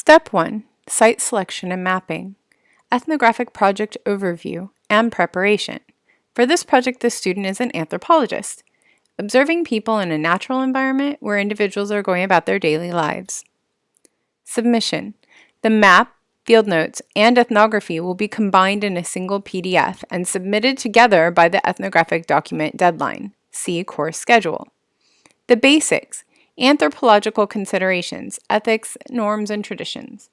Step 1. Site selection and mapping. Ethnographic project overview and preparation. For this project, the student is an anthropologist, observing people in a natural environment where individuals are going about their daily lives. Submission. The map, field notes, and ethnography will be combined in a single PDF and submitted together by the ethnographic document deadline. See course schedule. The basics. Anthropological considerations, ethics, norms, and traditions.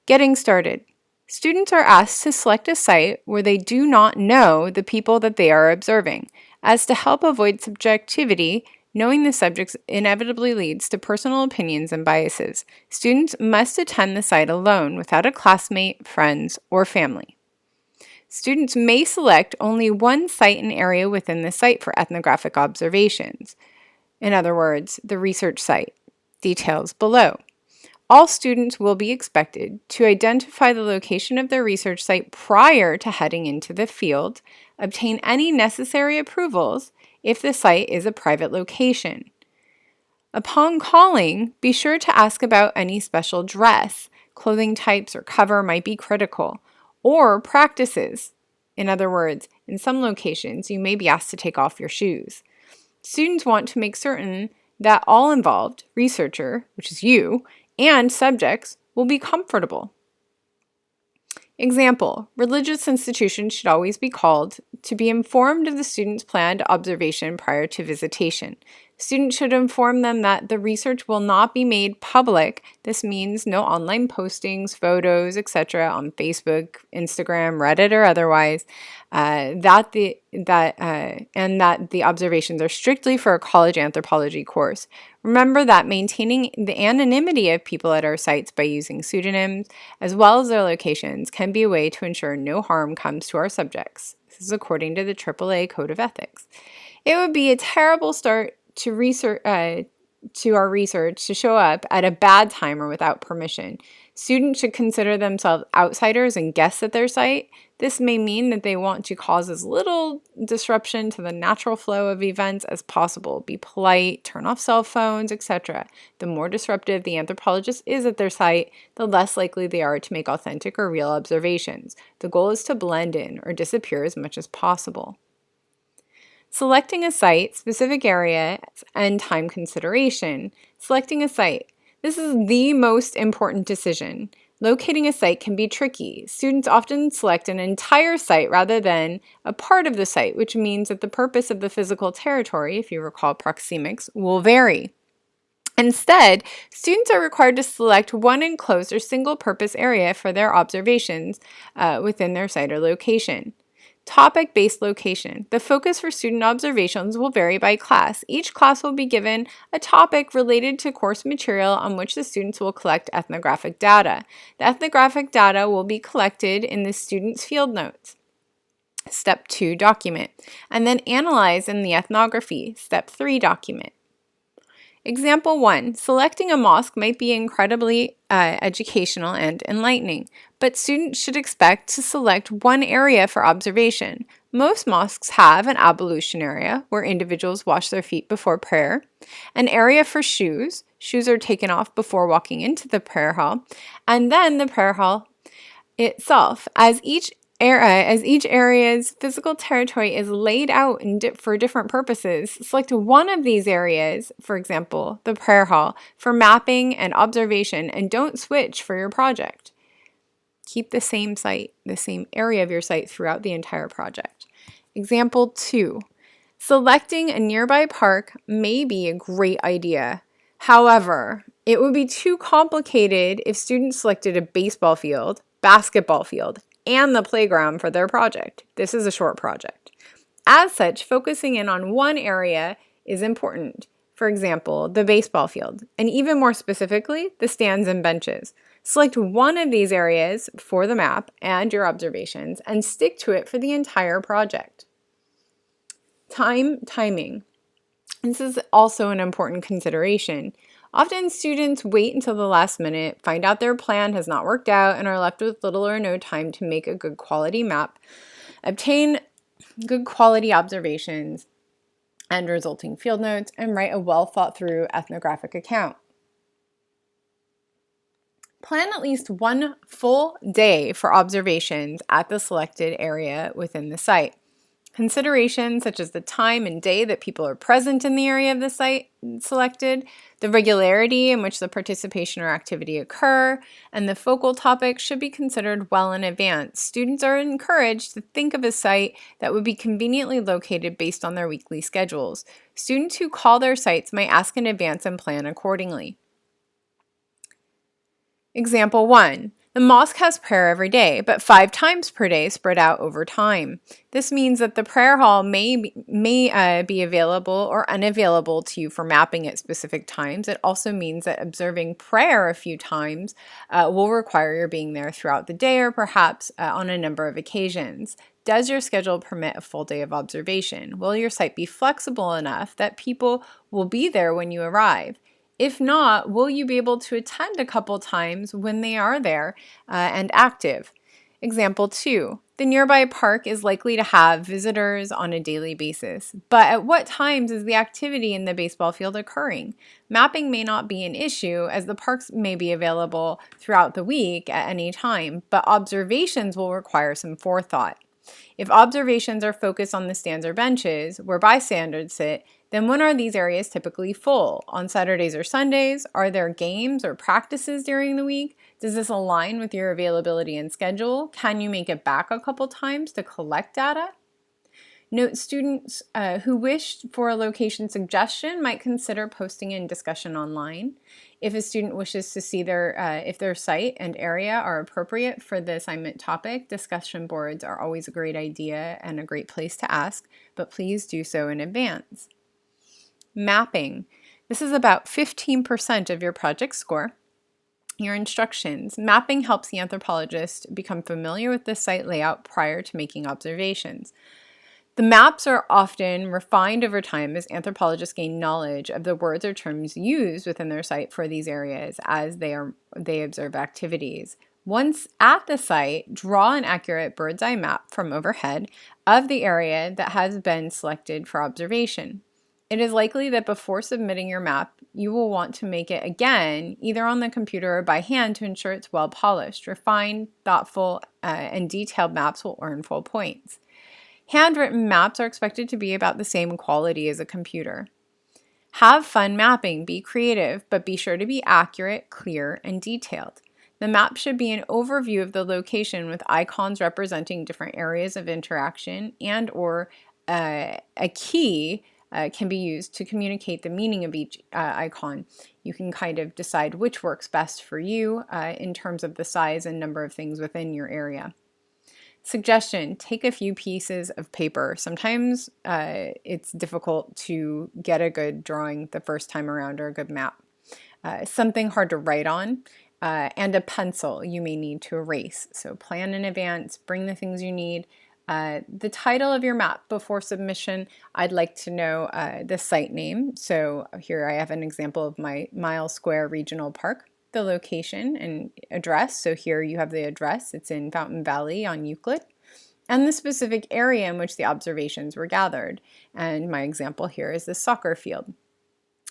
Getting started. Students are asked to select a site where they do not know the people that they are observing. As to help avoid subjectivity, knowing the subjects inevitably leads to personal opinions and biases. Students must attend the site alone without a classmate, friends, or family. Students may select only one site and area within the site for ethnographic observations. In other words, the research site. Details below. All students will be expected to identify the location of their research site prior to heading into the field, obtain any necessary approvals if the site is a private location. Upon calling, be sure to ask about any special dress, clothing types, or cover might be critical, or practices. In other words, in some locations, you may be asked to take off your shoes. Students want to make certain that all involved, researcher, which is you, and subjects will be comfortable. Example, religious institutions should always be called to be informed of the student's planned observation prior to visitation. Students should inform them that the research will not be made public. This means no online postings, photos, etc. on Facebook, Instagram, Reddit, or otherwise, and that the observations are strictly for a college anthropology course. Remember that maintaining the anonymity of people at our sites by using pseudonyms, as well as their locations, can be a way to ensure no harm comes to our subjects. This is according to the AAA Code of Ethics. It would be a terrible start to our research to show up at a bad time or without permission. Students should consider themselves outsiders and guests at their site. This may mean that they want to cause as little disruption to the natural flow of events as possible. Be polite, turn off cell phones, etc. The more disruptive the anthropologist is at their site, the less likely they are to make authentic or real observations. The goal is to blend in or disappear as much as possible. Selecting a site, specific area, and time consideration. Selecting a site. This is the most important decision. Locating a site can be tricky. Students often select an entire site rather than a part of the site, which means that the purpose of the physical territory, if you recall proxemics, will vary. Instead, students are required to select one enclosed or single-purpose area for their observations within their site or location. Topic-based location. The focus for student observations will vary by class. Each class will be given a topic related to course material on which the students will collect ethnographic data. The ethnographic data will be collected in the student's field notes. Step 2, document, and then analyze in the ethnography. Step 3, document. Example 1. Selecting a mosque might be incredibly educational and enlightening, but students should expect to select one area for observation. Most mosques have an ablution area where individuals wash their feet before prayer, an area for shoes. Shoes are taken off before walking into the prayer hall, and then the prayer hall itself. As each area's physical territory is laid out for different purposes, select one of these areas, for example, the prayer hall, for mapping and observation, and don't switch for your project. Keep the same site, the same area of your site throughout the entire project. Example 2. Selecting a nearby park may be a great idea. However, it would be too complicated if students selected a baseball field, basketball field, and the playground for their project. This is a short project. As such, focusing in on one area is important. For example, the baseball field, and even more specifically, the stands and benches. Select one of these areas for the map and your observations and stick to it for the entire project. Timing. This is also an important consideration. Often students wait until the last minute, find out their plan has not worked out, and are left with little or no time to make a good quality map, obtain good quality observations and resulting field notes, and write a well thought through ethnographic account. Plan at least one full day for observations at the selected area within the site. Considerations such as the time and day that people are present in the area of the site selected, the regularity in which the participation or activity occur, and the focal topic should be considered well in advance. Students are encouraged to think of a site that would be conveniently located based on their weekly schedules. Students who call their sites might ask in advance and plan accordingly. Example 1. The mosque has prayer every day, but 5 times per day spread out over time. This means that the prayer hall may be available or unavailable to you for mapping at specific times. It also means that observing prayer a few times will require your being there throughout the day or perhaps on a number of occasions. Does your schedule permit a full day of observation? Will your site be flexible enough that people will be there when you arrive? If not, will you be able to attend a couple times when they are there and active? Example 2. The nearby park is likely to have visitors on a daily basis, but at what times is the activity in the baseball field occurring? Mapping may not be an issue as the parks may be available throughout the week at any time, but observations will require some forethought. If observations are focused on the stands or benches where bystanders sit, then when are these areas typically full? On Saturdays or Sundays? Are there games or practices during the week? Does this align with your availability and schedule? Can you make it back a couple times to collect data? Note students who wish for a location suggestion might consider posting in discussion online. If a student wishes to see if their site and area are appropriate for the assignment topic, discussion boards are always a great idea and a great place to ask, but please do so in advance. Mapping. This is about 15% of your project score. Your instructions. Mapping helps the anthropologist become familiar with the site layout prior to making observations. The maps are often refined over time as anthropologists gain knowledge of the words or terms used within their site for these areas as they observe activities. Once at the site, draw an accurate bird's eye map from overhead of the area that has been selected for observation. It is likely that before submitting your map, you will want to make it again, either on the computer or by hand to ensure it's well polished. Refined, thoughtful, and detailed maps will earn full points. Handwritten maps are expected to be about the same quality as a computer. Have fun mapping, be creative, but be sure to be accurate, clear, and detailed. The map should be an overview of the location with icons representing different areas of interaction and/or a key can be used to communicate the meaning of each icon. You can kind of decide which works best for you in terms of the size and number of things within your area. Suggestion, take a few pieces of paper. Sometimes it's difficult to get a good drawing the first time around or a good map. Something hard to write on and a pencil you may need to erase. So plan in advance, bring the things you need. The title of your map before submission, I'd like to know the site name. So here I have an example of my Miles Square Regional Park. The location and address. So here you have the address. It's in Fountain Valley on Euclid. And the specific area in which the observations were gathered. And my example here is the soccer field.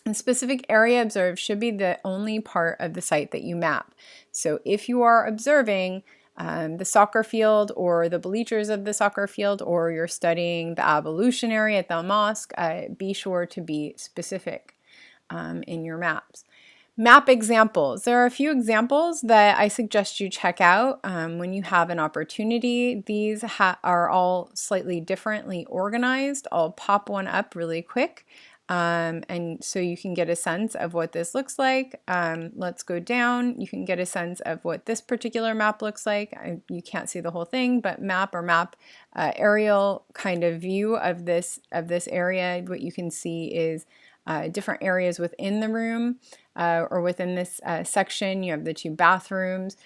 The specific area observed should be the only part of the site that you map. So if you are observing the soccer field or the bleachers of the soccer field, or you're studying the ablution area at the mosque, be sure to be specific in your maps. Map examples. There are a few examples that I suggest you check out when you have an opportunity. These are all slightly differently organized. I'll pop one up really quick and so you can get a sense of what this looks like. Let's go down. You can get a sense of what this particular map looks like. You can't see the whole thing, but map aerial kind of view of this area. What you can see is different areas within the room or within this section. You have the 2 bathrooms,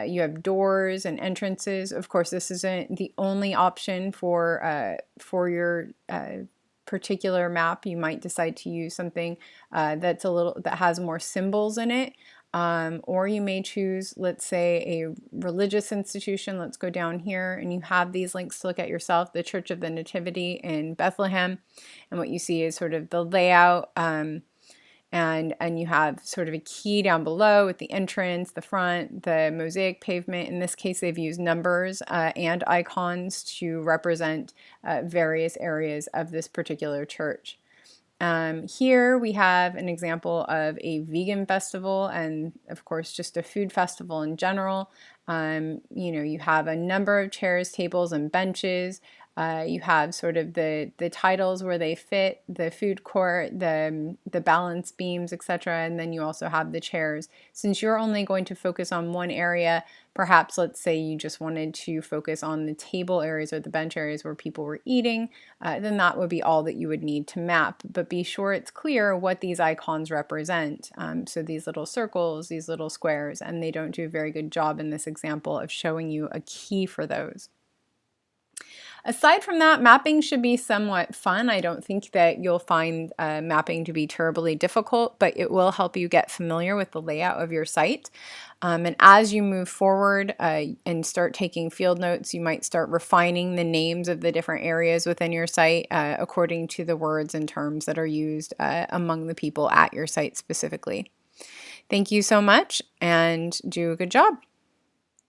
you have doors and entrances. Of course, this isn't the only option for your particular map. You might decide to use something that has more symbols in it. Or you may choose, let's say, a religious institution. Let's go down here and you have these links to look at yourself, the Church of the Nativity in Bethlehem. And what you see is sort of the layout and you have sort of a key down below with the entrance, the front, the mosaic pavement. In this case, they've used numbers and icons to represent various areas of this particular church. Here we have an example of a vegan festival and, of course, just a food festival in general. You have a number of chairs, tables, and benches. You have sort of the titles where they fit, the food court, the balance beams, etc. And then you also have the chairs. Since you're only going to focus on one area, perhaps let's say you just wanted to focus on the table areas or the bench areas where people were eating, then that would be all that you would need to map. But be sure it's clear what these icons represent. So these little circles, these little squares, and they don't do a very good job in this example of showing you a key for those. Aside from that, mapping should be somewhat fun. I don't think that you'll find mapping to be terribly difficult, but it will help you get familiar with the layout of your site. And as you move forward and start taking field notes, you might start refining the names of the different areas within your site according to the words and terms that are used among the people at your site specifically. Thank you so much, and do a good job.